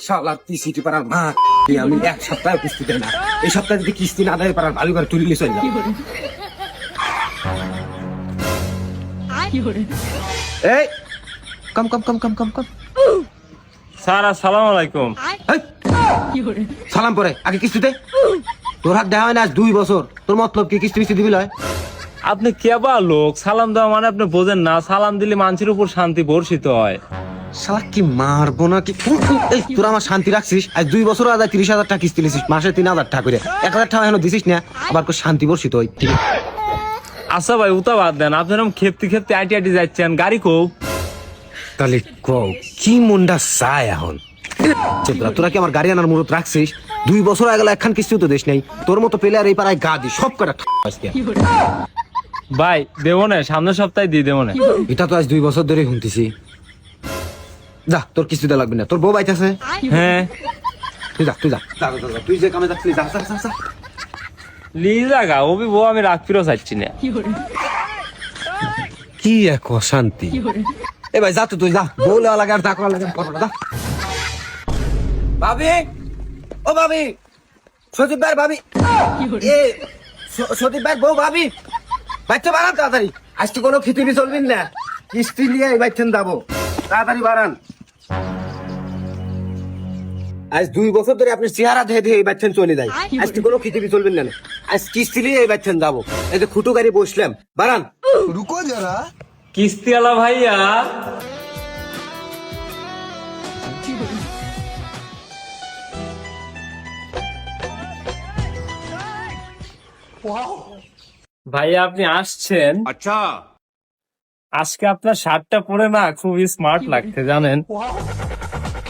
শালা কিস্তি পারার মা, আমি এক সপ্তাহ কিস্তি দেয় না। এই সপ্তাহে যদি কিস্তি না দেয় পারার ভালো করে তুলি চলে যাবো। এই কম কম কম কম কম কম। স্যার আসসালামু আলাইকুম। এই, সালাম পরে আগে কিস্তি দে। তোর হাত দেওয়া হয় না আজ 2 বছর। তোর মতলব কি কিস্তি মিস্তি দিবি লয়? আপনি কেবা লোক, সালাম দেওয়া মানে আপনি বোঝেন না? সালাম দিলে মানুষের উপর শান্তি বর্ষিত হয়। শালা কি মারবো না কি? এই তোরা আমার শান্তি রাখছিস? আজ 2 বছর আদায় 30,000 টাকা কিস্তি নিছিস, মাসে 3,000 টাকা করে। 1,000 টাকা এখনো দিছিস না, আবার কো শান্তি বর্ষিত হয়। ঠিক আছে? আচ্ছা ভাই উতা বাদ দেন, আপনি এরকম খেপতে খেপতে আইটি আইটি যাচ্ছেন, গাড়ি খুব। তাহলে কও কি মনটা চায় এখন? তোরা কি আমার গাড়ি আনার মুরত রাখছিস? 2 বছর আগে একখান কিস্তিও তো দেশ নাই। তোর মতো পেলে আর এই পাড়ায় গা দি সব কটা আজকে। ভাই দেবো না, সামনের সপ্তাহে দিয়ে দেবো না। এটা তো আজ 2 বছর ধরে শুনতেছি। যা তোর কিস্তিটা লাগবে না, তোর বউ বাইতেছে। হ্যাঁ তুই যা তুই যা যা, যা, যা, তুই যে কামে যাচ্ছিস যা যা, যা, যা। লি জাগা ওবি বউ আমি রাখ ফিরো চাচ্ছি না। কি এক অশান্তি। এ ভাই যা তো তুই যা, বউ লেওয়া লাগে আর তা করা লাগে করো না, যা। ভাবি, ও ভাবি, সজীব ভাই ভাবি, এ সজীব ভাই বউ ভাবি, বাচ্চা বাড়ান তাড়াতাড়ি। আজকে কোনো খিচুড়ি চলবেন না, কিস্তি নিয়ে এই বাচ্চেন যাবো, তাড়াতাড়ি বাড়ান। আজ 2 বছর ধরে আপনি চেহারা ধেয়ে ধেয়ে এই বাচ্চেন চলে যায়। আজকে কোনো খিচুড়ি চলবেন না, আজ কিস্তি নিয়ে এই বাচ্চেন যাবো। এই যে খুঁটো গাড়ি বসলাম, বাড়ান। रुको जरा। কিস্তিওয়ালা ভাইয়া, ভাইয়া আপনি আসছেন? अच्छा আজকে আপনার শার্টটা পরে না খুবই স্মার্ট লাগছে জানেন।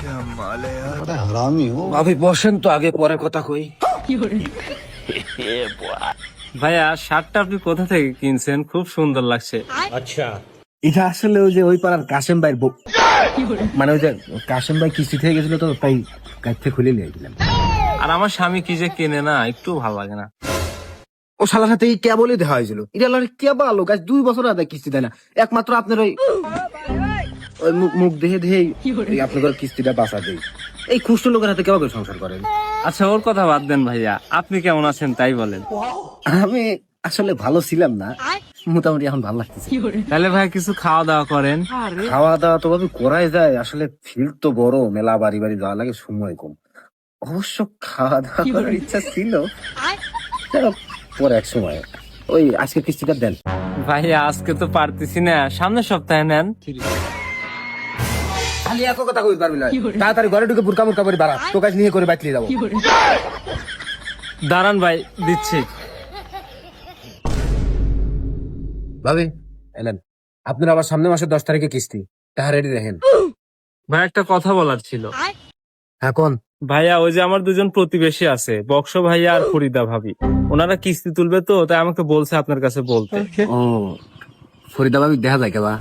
क्या माल है यार, बड़ा हरामी हो। ভাবি বসেন তো, আগে পরে কথা কই। ভাইয়া শার্টটা আপনি কোথা থেকে কিনছেন? খুব সুন্দর লাগছে। এটা আসলে ওই যে ওই পাড়ার কাশেম ভাইয়ের বউ, মানে ওই যে কাশেম ভাই কিস্তি থেকে গেছিল তো, তাই কাছে খুলে নিয়ে গেলাম। আর আমার স্বামী কি যে কেনে না, একটু ভালো লাগে না। ও শালার সাথে এই কেবলই দেখা হয়েছিল। এটা হলো কেবা লোক, আজ 2 বছর আদায় কিস্তি দেয় না। একমাত্র আপনার ওই ওই মুখ দেখে দেখে আপনাদের কিস্তিটা বাঁচা দেয়। এই খুষ্ট লোকের হাতে কেবা করে সংসার করেন? আচ্ছা ওর কথা বাদ দেন ভাইয়া, আপনি কেমন আছেন তাই বলেন। আমি আসলে ভালো ছিলাম না, মোটামুটি এখন ভালো লাগতেছে। তাহলে ভাই কিছু খাওয়া দাওয়া করেন। খাওয়া দাওয়া তো ভাবে করাই যায়, আসলে ফিল্ড তো বড়, মেলা বাড়ি বাড়ি যাওয়া লাগে, সময় কম। অবশ্য খাওয়া দাওয়া করার ইচ্ছা ছিল, চলো পরে এক সময়। ওই আজকে কিস্তিটা দেন। ভাইয়া আজকে তো পারতেছি না, সামনের সপ্তাহে নেন। খালি এক কথা কই পারবি না, তাড়াতাড়ি ঘরে ঢুকে বুরকা মুরকা করে বাড়া, তো কাজ নিয়ে করে বাইকলি যাবো। দাঁড়ান ভাই দিচ্ছি। ভাবি এলেন, আপনার আবার সামনে মাসের 10 তারিখে কিস্তি, তাহা রেডি রাখেন। ভাই একটা কথা বলার ছিল। এখন ভাইয়া ওই যে আমার দুজন প্রতিবেশী আছে, বক্স ভাইয়া আর ফরিদা ভাবি, ওনারা কিস্তি তুলবে তো, তাই আমাকে বলছে আপনার কাছে বলতে। ও ফরিদা ভাবি দেখা যায় কেবা?